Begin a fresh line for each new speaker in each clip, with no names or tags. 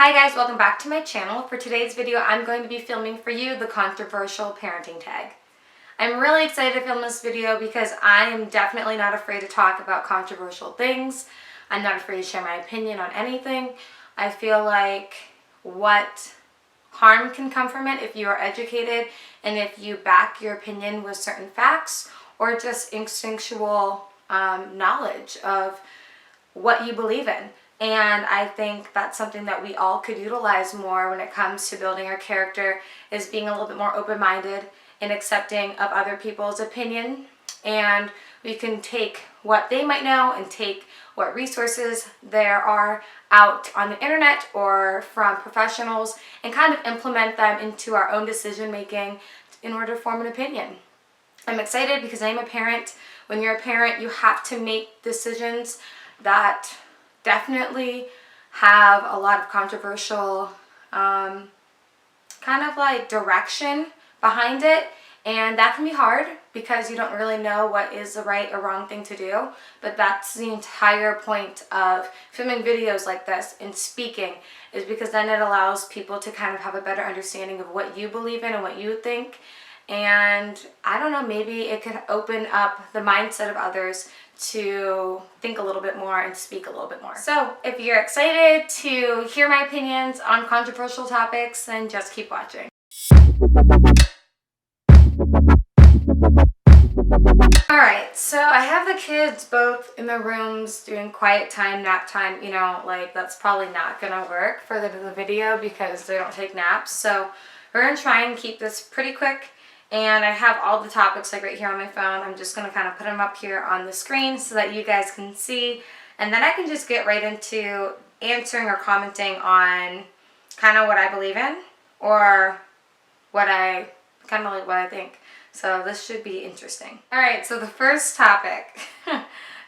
Hi guys, welcome back to my channel. For today's video, I'm going to be filming for you the controversial parenting tag. I'm really excited to film this video because I am definitely not afraid to talk about controversial things. I'm not afraid to share my opinion on anything. I feel like what harm can come from it if you are educated and if you back your opinion with certain facts or just instinctual knowledge of what you believe in. And I think that's something that we all could utilize more when it comes to building our character, is being a little bit more open-minded and accepting of other people's opinion. And we can take what they might know and take what resources there are out on the internet or from professionals and kind of implement them into our own decision making in order to form an opinion. I'm excited because I'm a parent. When you're a parent, you have to make decisions that definitely have a lot of controversial kind of like direction behind it, and that can be hard because you don't really know what is the right or wrong thing to do. But that's the entire point of filming videos like this and speaking, is because then it allows people to kind of have a better understanding of what you believe in and what you think. And I don't know, maybe it could open up the mindset of others to think a little bit more and speak a little bit more. So if you're excited to hear my opinions on controversial topics, then just keep watching. Alright, so I have the kids both in their rooms doing quiet time, nap time. You know, like that's probably not gonna work for the video because they don't take naps. So we're gonna try and keep this pretty quick. And I have all the topics like right here on my phone. I'm just going to kind of put them up here on the screen so that you guys can see. And then I can just get right into answering or commenting on kind of what I believe in or what I think. So this should be interesting. All right, so the first topic.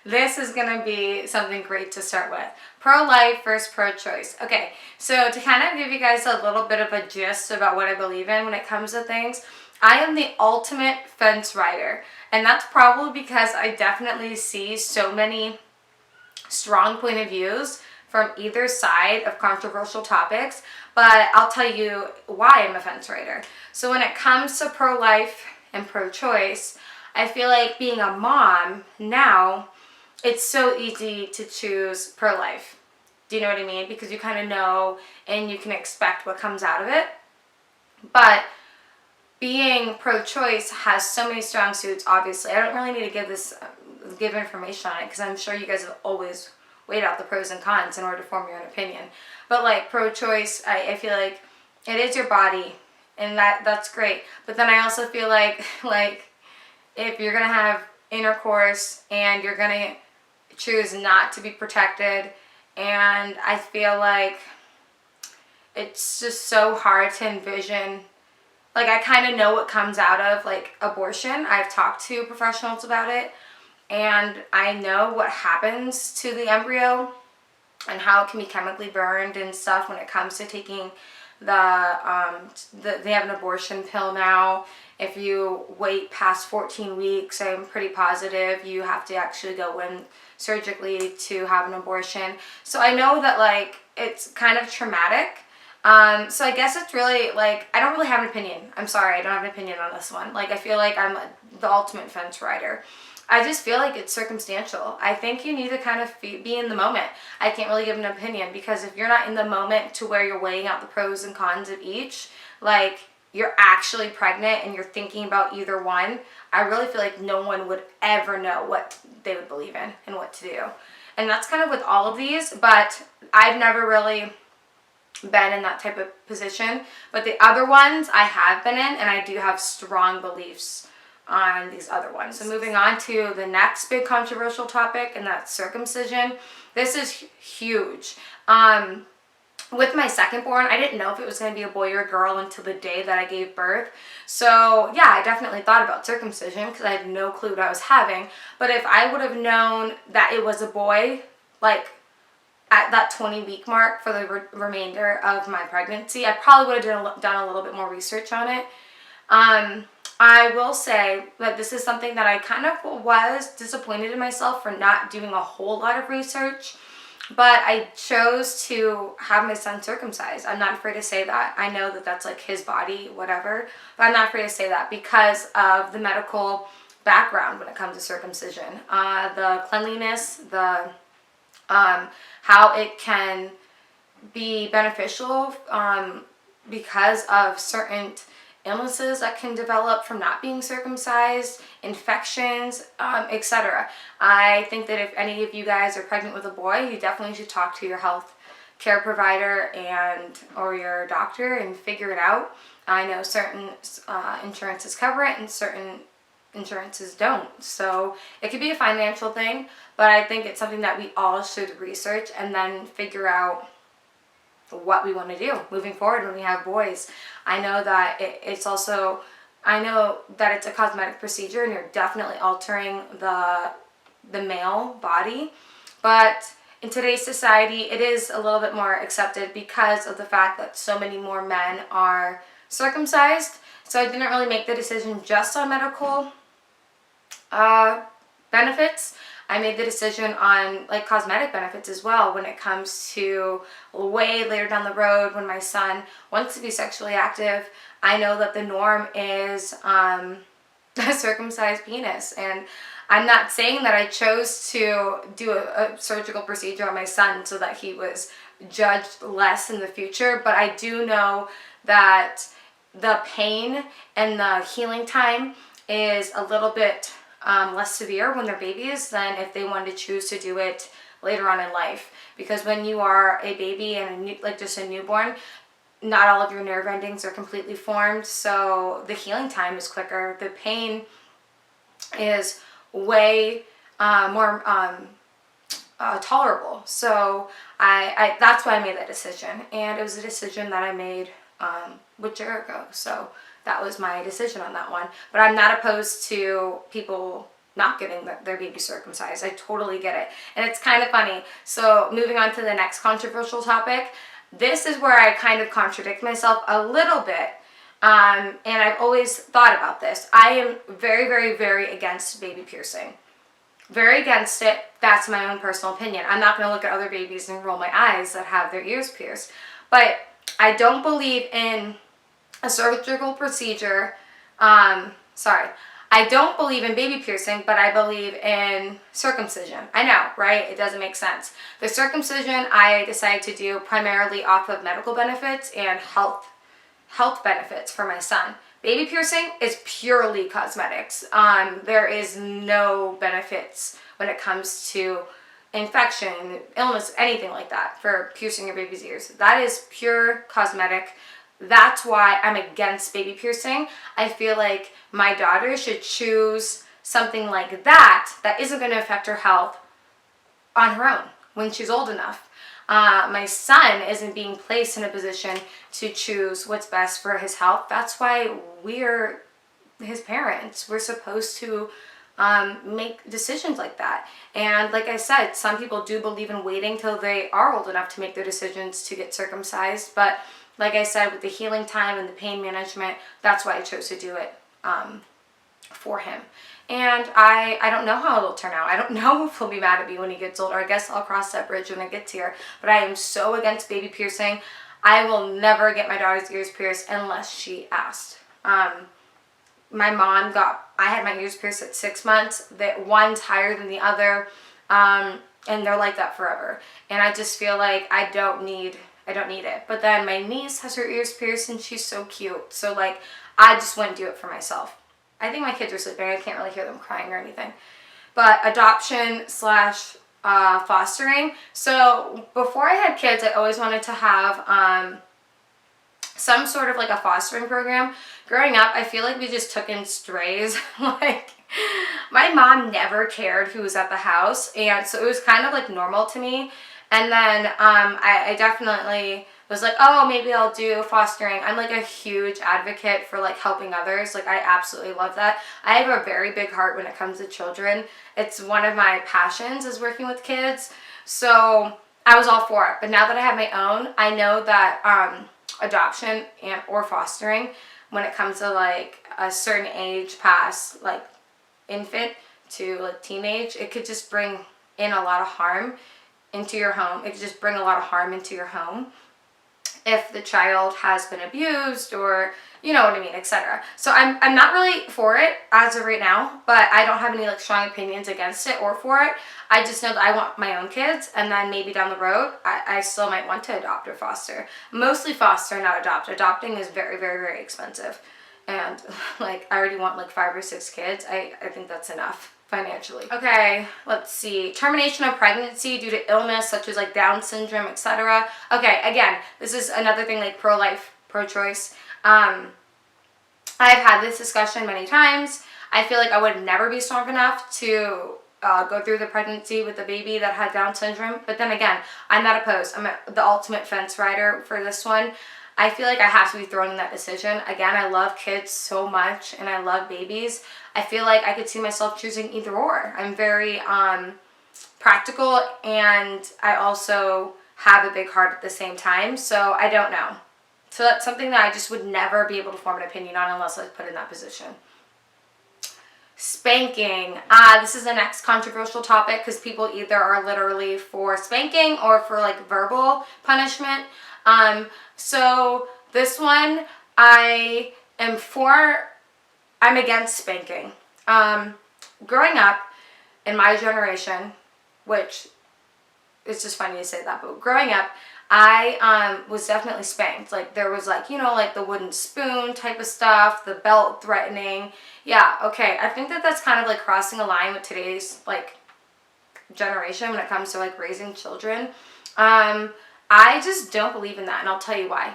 This is going to be something great to start with. Pro-life versus pro-choice. Okay, so to kind of give you guys a little bit of a gist about what I believe in when it comes to things, I am the ultimate fence rider, and that's probably because I definitely see so many strong point of views from either side of controversial topics, but I'll tell you why I'm a fence rider. So when it comes to pro-life and pro-choice, I feel like being a mom now, it's so easy to choose pro-life. Do you know what I mean? Because you kind of know and you can expect what comes out of it. But being pro-choice has so many strong suits, obviously. I don't really need to give information on it because I'm sure you guys have always weighed out the pros and cons in order to form your own opinion. But like pro-choice, I feel like it is your body, and that's great. But then I also feel like if you're going to have intercourse and you're going to choose not to be protected, and I feel like it's just so hard to envision. Like, I kind of know what comes out of, like, abortion. I've talked to professionals about it, and I know what happens to the embryo and how it can be chemically burned and stuff when it comes to taking they have an abortion pill now. If you wait past 14 weeks, I'm pretty positive you have to actually go in surgically to have an abortion. So I know that, like, it's kind of traumatic. So I guess it's really, like, I don't really have an opinion. I'm sorry, I don't have an opinion on this one. Like, I feel like I'm the ultimate fence rider. I just feel like it's circumstantial. I think you need to kind of be in the moment. I can't really give an opinion because if you're not in the moment to where you're weighing out the pros and cons of each, like, you're actually pregnant and you're thinking about either one, I really feel like no one would ever know what they would believe in and what to do. And that's kind of with all of these, but I've never really been in that type of position. But the other ones I have been in, and I do have strong beliefs on these other ones. So moving on to the next big controversial topic, and that's circumcision. This is huge. With my second born, I didn't know if it was going to be a boy or a girl until the day that I gave birth. So yeah, I definitely thought about circumcision because I had no clue what I was having. But if I would have known that it was a boy, like at that 20-week mark for the remainder of my pregnancy, I probably would have done a little bit more research on it. I will say that this is something that I kind of was disappointed in myself for not doing a whole lot of research. But I chose to have my son circumcised. I'm not afraid to say that. I know that that's like his body, whatever, but I'm not afraid to say that because of the medical background when it comes to circumcision. The cleanliness, the how it can be beneficial because of certain illnesses that can develop from not being circumcised, infections, etc. I think that if any of you guys are pregnant with a boy, you definitely should talk to your health care provider or your doctor and figure it out. I know certain insurances cover it and certain insurances don't. So it could be a financial thing, but I think it's something that we all should research and then figure out what we want to do moving forward when we have boys. I know that it's a cosmetic procedure and you're definitely altering the male body, but in today's society it is a little bit more accepted because of the fact that so many more men are circumcised. So I didn't really make the decision just on medical benefits. I made the decision on like cosmetic benefits as well when it comes to way later down the road when my son wants to be sexually active. I know that the norm is a circumcised penis, and I'm not saying that I chose to do a surgical procedure on my son so that he was judged less in the future, but I do know that the pain and the healing time is a little bit less severe when they're babies than if they wanted to choose to do it later on in life. Because when you are a baby and just a newborn, not all of your nerve endings are completely formed, so the healing time is quicker. The pain is way more tolerable. So I that's why I made that decision, and it was a decision that I made with Jericho. So that was my decision on that one. But I'm not opposed to people not getting their baby circumcised. I totally get it. And it's kind of funny. So moving on to the next controversial topic, this is where I kind of contradict myself a little bit. And I've always thought about this. I am very, very, very against baby piercing. Very against it. That's my own personal opinion. I'm not going to look at other babies and roll my eyes that have their ears pierced. But I don't believe in a surgical procedure. I don't believe in baby piercing, but I believe in circumcision. I know, right? It doesn't make sense. The circumcision I decided to do primarily off of medical benefits and health benefits for my son. Baby piercing is purely cosmetics. There is no benefits when it comes to infection, illness, anything like that for piercing your baby's ears. That is pure cosmetic. That's why I'm against baby piercing. I feel like my daughter should choose something like that isn't going to affect her health on her own when she's old enough. My son isn't being placed in a position to choose what's best for his health. That's why we're his parents. We're supposed to make decisions like that. And like I said, some people do believe in waiting till they are old enough to make their decisions to get circumcised. But like I said, with the healing time and the pain management, that's why I chose to do it for him. And I don't know how it'll turn out. I don't know if he'll be mad at me when he gets older. I guess I'll cross that bridge when it gets here. But I am so against baby piercing. I will never get my daughter's ears pierced unless she asked. My mom I had my ears pierced at 6 months. That one's higher than the other. And they're like that forever. And I just feel like I don't need it. But then my niece has her ears pierced and she's so cute. So like, I just wouldn't do it for myself. I think my kids are sleeping. I can't really hear them crying or anything. But adoption / fostering. So before I had kids, I always wanted to have some sort of like a fostering program. Growing up, I feel like we just took in strays. Like, my mom never cared who was at the house. And so it was kind of like normal to me. And then I definitely was like, oh, maybe I'll do fostering. I'm like a huge advocate for like helping others. Like, I absolutely love that. I have a very big heart when it comes to children. It's one of my passions is working with kids. So I was all for it. But now that I have my own, I know that adoption or fostering, when it comes to like a certain age past like infant to like teenage, it could just bring in a lot of harm into your home. It could just bring a lot of harm into your home if the child has been abused, or you know what I mean, etc. So I'm not really for it as of right now, but I don't have any like strong opinions against it or for it. I just know that I want my own kids, and then maybe down the road I still might want to adopt or foster. Mostly foster, not adopt. Adopting is very, very, very expensive, and like I already want like 5 or 6 kids. I think that's enough financially. Okay, let's see. Termination of pregnancy due to illness such as like Down syndrome, etc. Okay, again, this is another thing like pro-life, pro-choice. I've had this discussion many times. I feel like I would never be strong enough to go through the pregnancy with a baby that had Down syndrome. But then again, I'm not opposed. I'm the ultimate fence rider for this one. I feel like I have to be thrown in that decision. Again, I love kids so much, and I love babies. I feel like I could see myself choosing either or. I'm very practical, and I also have a big heart at the same time, so I don't know. So that's something that I just would never be able to form an opinion on unless I was put in that position. Spanking. This is the next controversial topic because people either are literally for spanking or for like verbal punishment. So this one I'm against spanking. Growing up in my generation, which it's just funny to say that, but growing up, I was definitely spanked. Like there was like, you know, like the wooden spoon type of stuff, the belt threatening. Yeah, okay. I think that that's kind of like crossing a line with today's like generation when it comes to like raising children. I just don't believe in that, and I'll tell you why.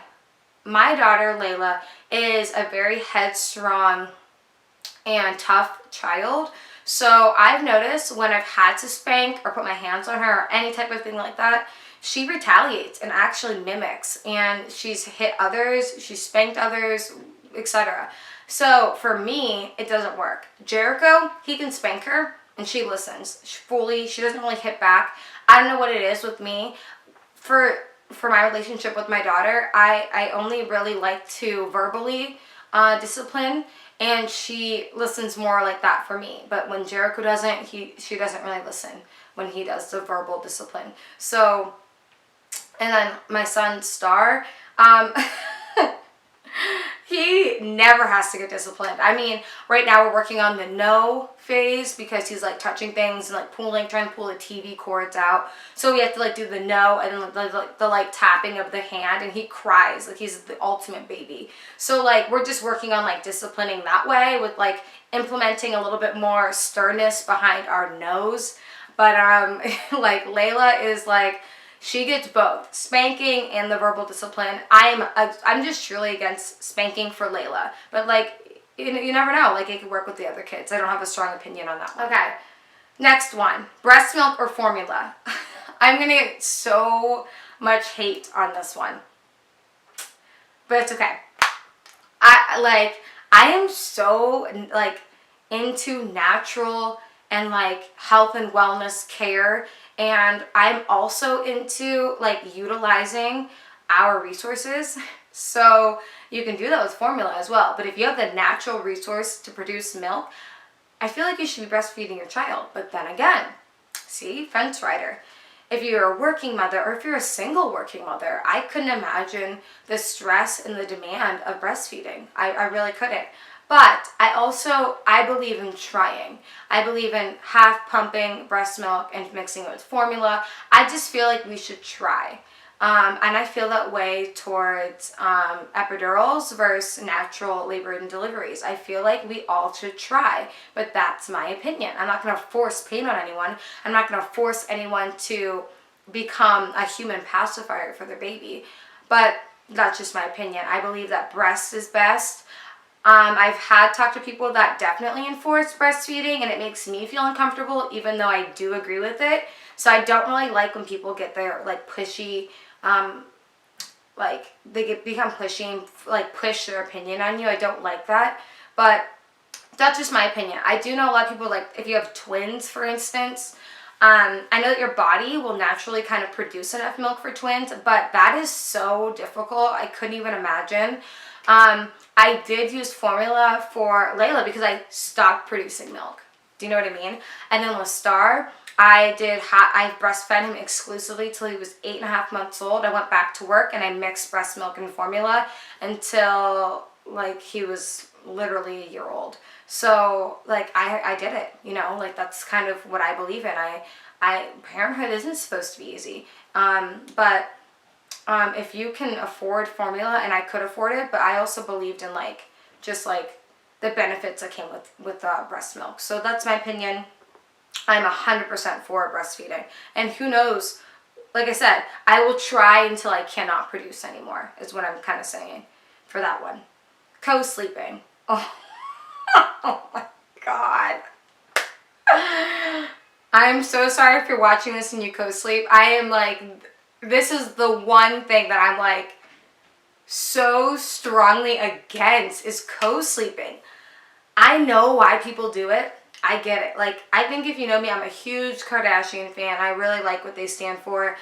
My daughter, Layla, is a very headstrong and tough child. So I've noticed when I've had to spank or put my hands on her or any type of thing like that, she retaliates and actually mimics. And she's hit others, she's spanked others, etc. So for me, it doesn't work. Jericho, he can spank her and she listens fully. She doesn't really hit back. I don't know what it is with me. For my relationship with my daughter, I only really like to verbally discipline, and she listens more like that for me. But when Jericho doesn't, she doesn't really listen when he does the verbal discipline. So, and then my son Star, he never has to get disciplined. I mean, right now we're working on the no phase because he's like touching things and like trying to pull the TV cords out. So we have to like do the no and then the like tapping of the hand, and he cries like he's the ultimate baby. So like we're just working on like disciplining that way with like implementing a little bit more sternness behind our no's. But like Layla is like, she gets both spanking and the verbal discipline. I'm just truly against spanking for Layla, but like you never know. Like it could work with the other kids. I don't have a strong opinion on that one. Okay, next one: breast milk or formula. I'm gonna get so much hate on this one, but it's okay. I am so like into natural and like health and wellness care. And I'm also into like utilizing our resources. So you can do that with formula as well. But if you have the natural resource to produce milk, I feel like you should be breastfeeding your child. But then again, see, fence rider. If you're a working mother or if you're a single working mother, I couldn't imagine the stress and the demand of breastfeeding. I really couldn't. But I believe in trying. I believe in half pumping breast milk and mixing it with formula. I just feel like we should try. And I feel that way towards epidurals versus natural labor and deliveries. I feel like we all should try, but that's my opinion. I'm not going to force pain on anyone. I'm not going to force anyone to become a human pacifier for their baby. But that's just my opinion. I believe that breast is best. I've had talked to people that definitely enforce breastfeeding, and it makes me feel uncomfortable, even though I do agree with it. So I don't really like when people get their like pushy, like they become pushy and like push their opinion on you. I don't like that, but that's just my opinion. I do know a lot of people, like if you have twins, for instance, I know that your body will naturally kind of produce enough milk for twins, but that is so difficult. I couldn't even imagine. I did use formula for Layla because I stopped producing milk. Do you know what I mean? And then with Star, I breastfed him exclusively till he was 8.5 months old. I went back to work and I mixed breast milk and formula until like he was literally a year old. So like I did it, you know, like that's kind of what I believe in. Parenthood isn't supposed to be easy. But if you can afford formula, and I could afford it, but I also believed in like just like the benefits that came with breast milk. So that's my opinion. I'm 100% for breastfeeding. And who knows, like I said, I will try until I cannot produce anymore, is what I'm kind of saying for that one. Co-sleeping. Oh, oh my God. I'm so sorry if you're watching this and you co-sleep. I am like, this is the one thing that I'm like so strongly against is co-sleeping. I know why people do it. I get it. Like, I think if you know me, I'm a huge Kardashian fan. I really like what they stand for.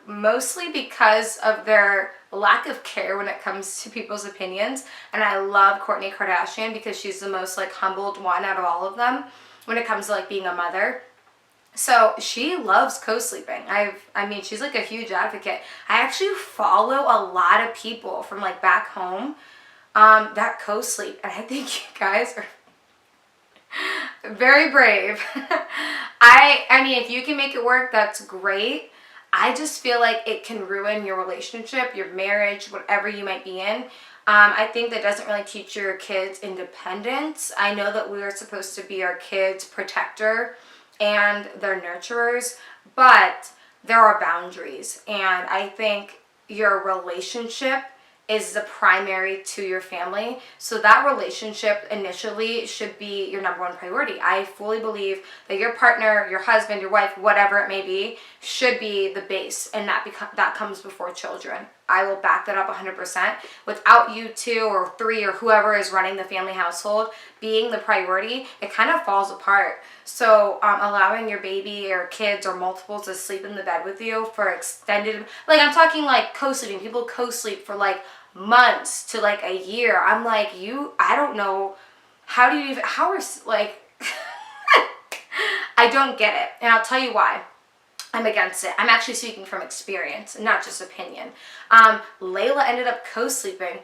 Mostly because of their lack of care when it comes to people's opinions. And I love Kourtney Kardashian because she's the most like humbled one out of all of them when it comes to like being a mother. So she loves co-sleeping. I mean, she's like a huge advocate. I actually follow a lot of people from like back home that co-sleep. And I think you guys are very brave. I mean, if you can make it work, that's great. I just feel like it can ruin your relationship, your marriage, whatever you might be in. I think that doesn't really teach your kids independence. I know that we are supposed to be our kids' protector and their nurturers, but there are boundaries. And I think your relationship is the primary to your family. So that relationship initially should be your number one priority. I fully believe that your partner, your husband, your wife, whatever it may be, should be the base, and that comes before children. I will back that up 100%. Without you two or three or whoever is running the family household being the priority, it kind of falls apart. So allowing your baby or kids or multiples to sleep in the bed with you for extended, like I'm talking like co-sleeping. People co-sleep for like months to like a year. I'm like, I don't know, how are like, I don't get it. And I'll tell you why I'm against it. I'm actually speaking from experience, not just opinion. Layla ended up co-sleeping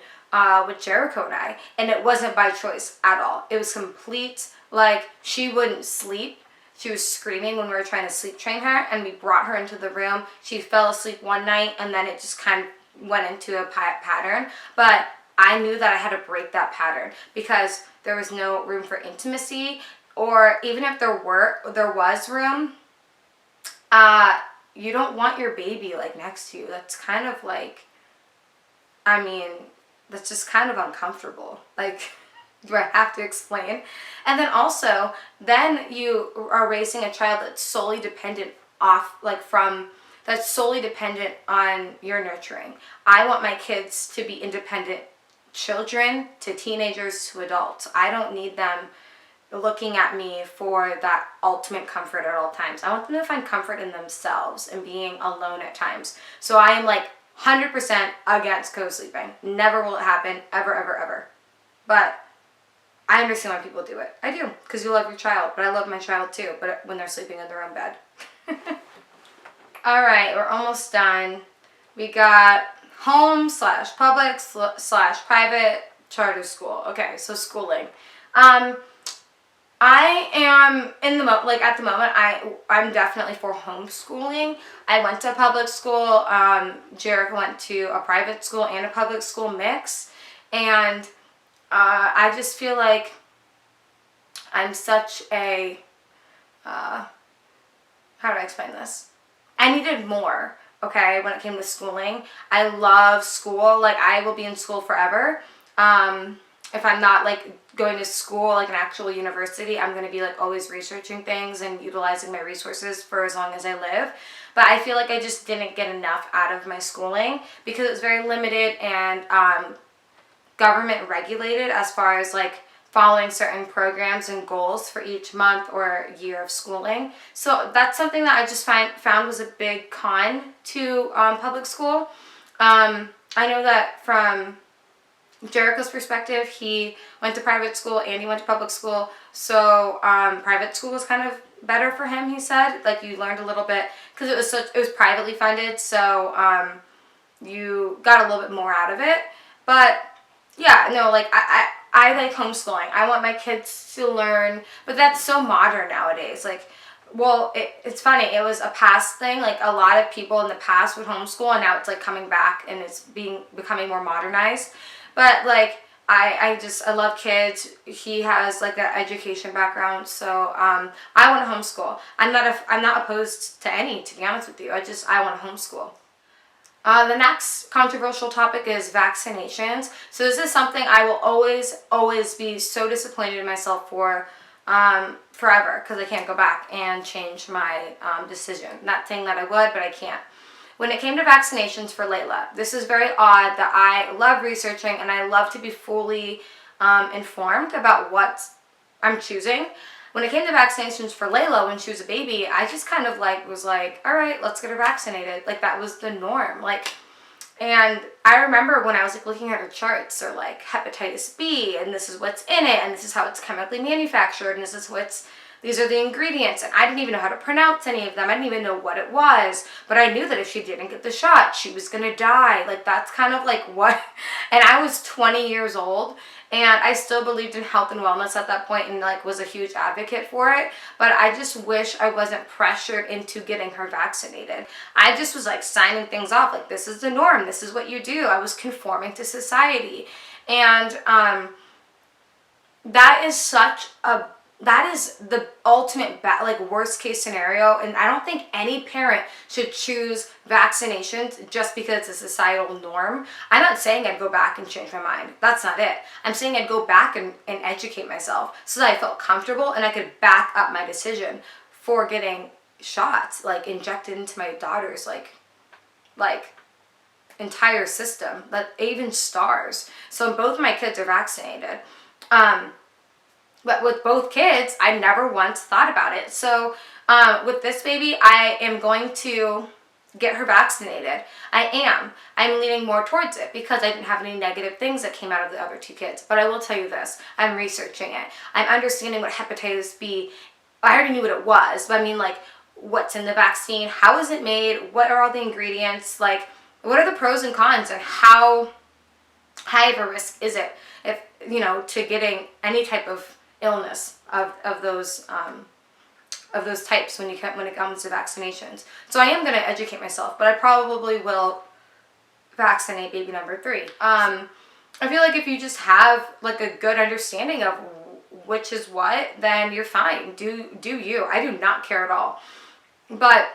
with Jericho and I, and it wasn't by choice at all. It was complete, like, she wouldn't sleep. She was screaming when we were trying to sleep train her, and we brought her into the room. She fell asleep one night, and then it just kind of went into a pattern. But I knew that I had to break that pattern because there was no room for intimacy, or even if there was room, you don't want your baby like next to you. That's kind of like, I mean, that's just kind of uncomfortable. Like, do I have to explain? And then also, then you are raising a child that's solely dependent that's solely dependent on your nurturing. I want my kids to be independent children, to teenagers, to adults. I don't need them looking at me for that ultimate comfort at all times. I want them to find comfort in themselves and being alone at times. So I am like 100% against co-sleeping. Never will it happen, ever, ever, ever. But I understand why people do it. I do, because you love your child, but I love my child too, but when they're sleeping in their own bed. All right, we're almost done. We got home / public / private charter school. Okay, so schooling. I am at the moment, I'm definitely for homeschooling. I went to public school. Jericho went to a private school and a public school mix. And I just feel like I'm such a, how do I explain this? I needed more, okay, when it came to schooling. I love school. Like, I will be in school forever. If I'm not like going to school, like an actual university, I'm going to be like always researching things and utilizing my resources for as long as I live. But I feel like I just didn't get enough out of my schooling because it was very limited and government regulated as far as like following certain programs and goals for each month or year of schooling. So that's something that I just found was a big con to public school. I know that from Jericho's perspective, he went to private school and he went to public school. So private school was kind of better for him, he said. Like, you learned a little bit because it was privately funded, so you got a little bit more out of it. But yeah, no, like I like homeschooling. I want my kids to learn, but that's so modern nowadays. Like, well, it's funny. It was a past thing. Like, a lot of people in the past would homeschool, and now it's like coming back and it's becoming more modernized. But like, I love kids. He has like an education background, so I want to homeschool. I'm not opposed to any, to be honest with you. I want to homeschool. The next controversial topic is vaccinations. So this is something I will always be so disappointed in myself for forever, because I can't go back and change my decision. Not saying that I would, but I can't. When it came to vaccinations for Layla, this is very odd that I love researching and I love to be fully informed about what I'm choosing. When it came to vaccinations for Layla when she was a baby, I just kind of like was like, all right, let's get her vaccinated. Like, that was the norm. Like, and I remember when I was like looking at her charts, or like hepatitis B, and this is what's in it, and this is how it's chemically manufactured, and these are the ingredients, and I didn't even know how to pronounce any of them. I didn't even know what it was, but I knew that if she didn't get the shot, she was gonna die. Like, that's kind of like what, and I was 20 years old, and I still believed in health and wellness at that point, and like was a huge advocate for it, but I just wish I wasn't pressured into getting her vaccinated. I just was like signing things off, like, this is the norm, this is what you do. I was conforming to society, and that is the ultimate worst case scenario, and I don't think any parent should choose vaccinations just because it's a societal norm. I'm not saying I'd go back and change my mind. That's not it. I'm saying I'd go back and educate myself so that I felt comfortable and I could back up my decision for getting shots, like, injected into my daughter's like entire system, but even stars. So both of my kids are vaccinated. But with both kids, I never once thought about it. So with this baby, I am going to get her vaccinated. I'm leaning more towards it because I didn't have any negative things that came out of the other two kids. But I will tell you this, I'm researching it. I'm understanding what hepatitis B, I already knew what it was, but I mean, like, what's in the vaccine, how is it made, what are all the ingredients, like, what are the pros and cons, and how high of a risk is it, if, to getting any type of illness of those types when it comes to vaccinations. So I am going to educate myself, but I probably will vaccinate baby number 3. I feel like if you just have like a good understanding of which is what, then you're fine. Do you. I do not care at all. But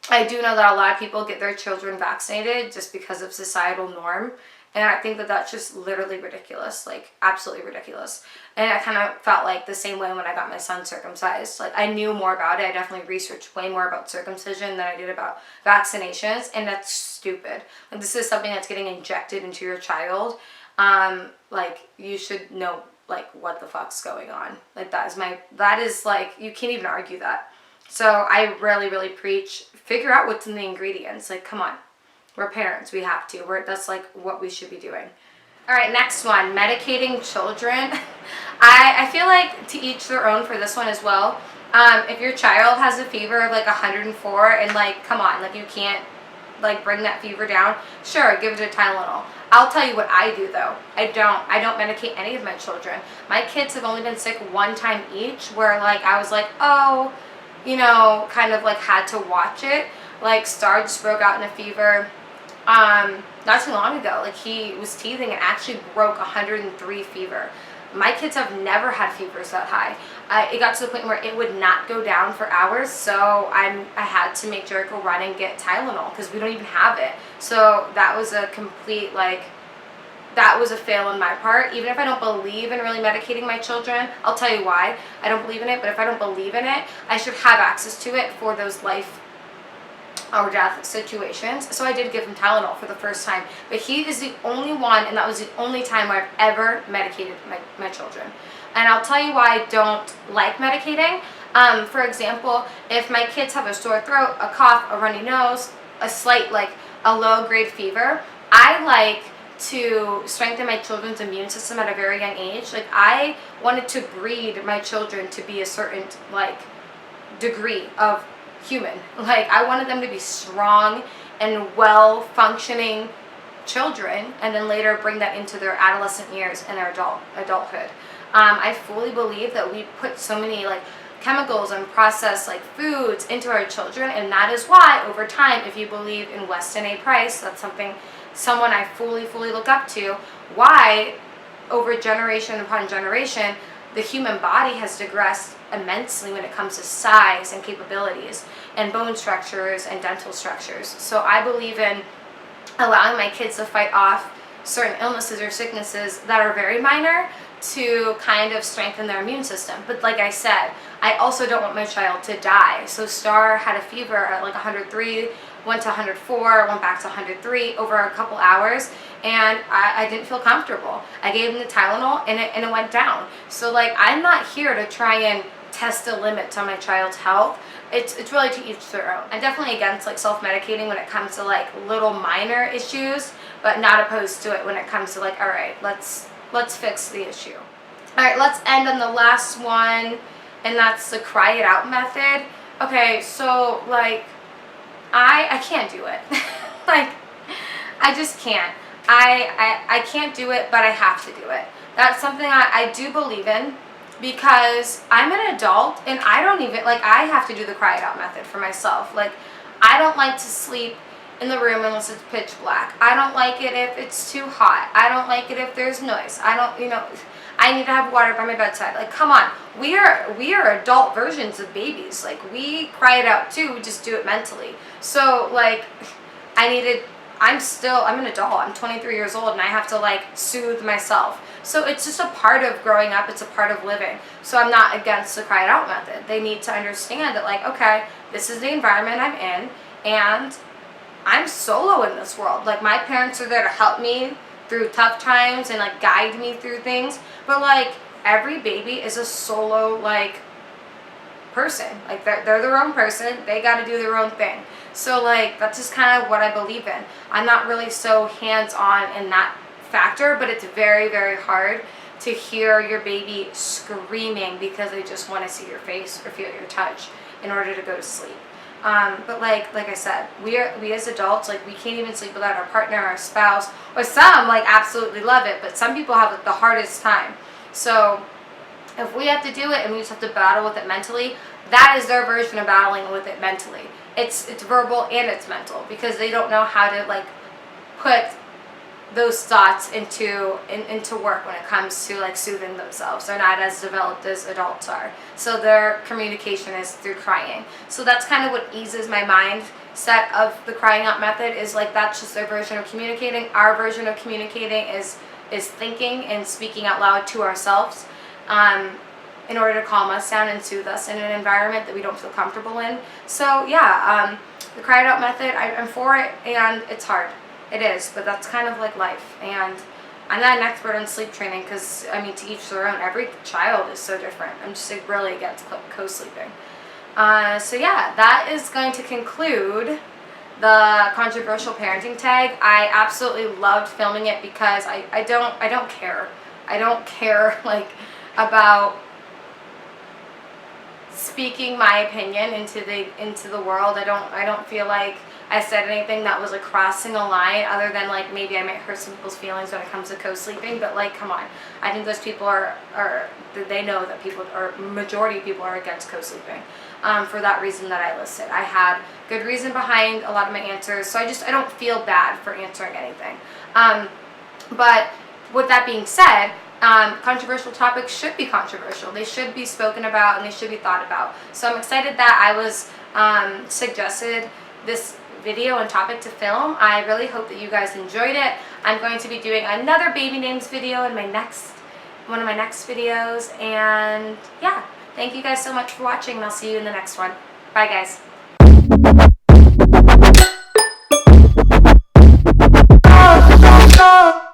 I do know that a lot of people get their children vaccinated just because of societal norm. And I think that that's just literally ridiculous, like absolutely ridiculous. And I kind of felt like the same way when I got my son circumcised. Like, I knew more about it. I definitely researched way more about circumcision than I did about vaccinations. And that's stupid. Like, this is something that's getting injected into your child. Like, you should know, like, what the fuck's going on. Like, that is like, you can't even argue that. So I really, really preach, figure out what's in the ingredients. Like, come on. We're parents, we have to. That's like what we should be doing. All right, next one, medicating children. I feel like to each their own for this one as well. If your child has a fever of like 104 and like, come on, like you can't like bring that fever down, sure, give it a Tylenol. I'll tell you what I do though. I don't medicate any of my children. My kids have only been sick one time each where like I was like, oh, kind of like had to watch it. Like, Star just broke out in a fever not too long ago. Like, he was teething and actually broke 103 fever. My kids have never had fevers that high. It got to the point where it would not go down for hours, so I had to make Jericho run and get Tylenol because we don't even have it. So that was a complete, that was a fail on my part. Even if I don't believe in really medicating my children, I'll tell you why I don't believe in it, but if I don't believe in it, I should have access to it for those life or death situations. So I did give him Tylenol for the first time, but he is the only one, and that was the only time where I've ever medicated my children. And I'll tell you why I don't like medicating. For example, if my kids have a sore throat, a cough, a runny nose, a slight, a low grade fever, I like to strengthen my children's immune system at a very young age. Like, I wanted to breed my children to be a certain, like, degree of human. Like, I wanted them to be strong and well-functioning children, and then later bring that into their adolescent years and their adulthood. I fully believe that we put so many, like, chemicals and processed, like, foods into our children, and that is why over time, if you believe in Weston A. Price, that's someone I fully look up to, why over generation upon generation the human body has digressed immensely when it comes to size and capabilities and bone structures and dental structures. So I believe in allowing my kids to fight off certain illnesses or sicknesses that are very minor to kind of strengthen their immune system. But like I said, I also don't want my child to die. So Star had a fever at like 103, went to 104, went back to 103 over a couple hours, and I didn't feel comfortable. I gave him the Tylenol and it went down. So like, I'm not here to try and test the limits on my child's health. It's really to each their own. I'm definitely against like self-medicating when it comes to like little minor issues, but not opposed to it when it comes to like, all right, let's fix the issue. All right, let's end on the last one, and that's the cry it out method. Okay, so like, I can't do it. Like, I just can't. I can't do it, but I have to do it. That's something I do believe in, because I'm an adult and I don't even, like, I have to do the cry it out method for myself. Like, I don't like to sleep in the room unless it's pitch black. I don't like it if it's too hot. I don't like it if there's noise. I don't, I need to have water by my bedside. Like, come on. We are adult versions of babies. Like, we cry it out too, we just do it mentally. So like, I'm an adult. I'm 23 years old and I have to like soothe myself. So it's just a part of growing up. It's a part of living. So I'm not against the cry it out method. They need to understand that, like, okay, this is the environment I'm in, and I'm solo in this world. Like, my parents are there to help me through tough times and like guide me through things. But like, every baby is a solo like person. Like, they're their own person. They got to do their own thing. So like, that's just kind of what I believe in. I'm not really so hands-on in that factor, but it's very, very hard to hear your baby screaming because they just want to see your face or feel your touch in order to go to sleep. But like I said, we as adults, like, we can't even sleep without our partner, our spouse, or some like absolutely love it, but some people have the hardest time. So if we have to do it and we just have to battle with it mentally, that is their version of battling with it mentally. It's verbal and it's mental, because they don't know how to like put those thoughts into work when it comes to like soothing themselves. They're not as developed as adults are. So their communication is through crying. So that's kind of what eases my mindset of the crying out method, is like, that's just their version of communicating. Our version of communicating is thinking and speaking out loud to ourselves in order to calm us down and soothe us in an environment that we don't feel comfortable in. So yeah, the cry it out method, I'm for it, and it's hard. It is, but that's kind of like life. And I'm not an expert in sleep training, because, I mean, to each their own. Every child is so different. I'm just like really against co-sleeping. So yeah, that is going to conclude the controversial parenting tag. I absolutely loved filming it because I don't care. I don't care like about speaking my opinion into the world. I don't feel like I said anything that was like crossing a line, other than like maybe I might hurt some people's feelings when it comes to co-sleeping. But like, come on, I think those people are they know that people, or majority of people, are against co-sleeping for that reason that I listed. I had good reason behind a lot of my answers, so I don't feel bad for answering anything. But with that being said, controversial topics should be controversial. They should be spoken about and they should be thought about. So I'm excited that I was suggested this video and topic to film. I really hope that you guys enjoyed it. I'm going to be doing another baby names video in one of my next videos. And yeah, thank you guys so much for watching, and I'll see you in the next one. Bye guys.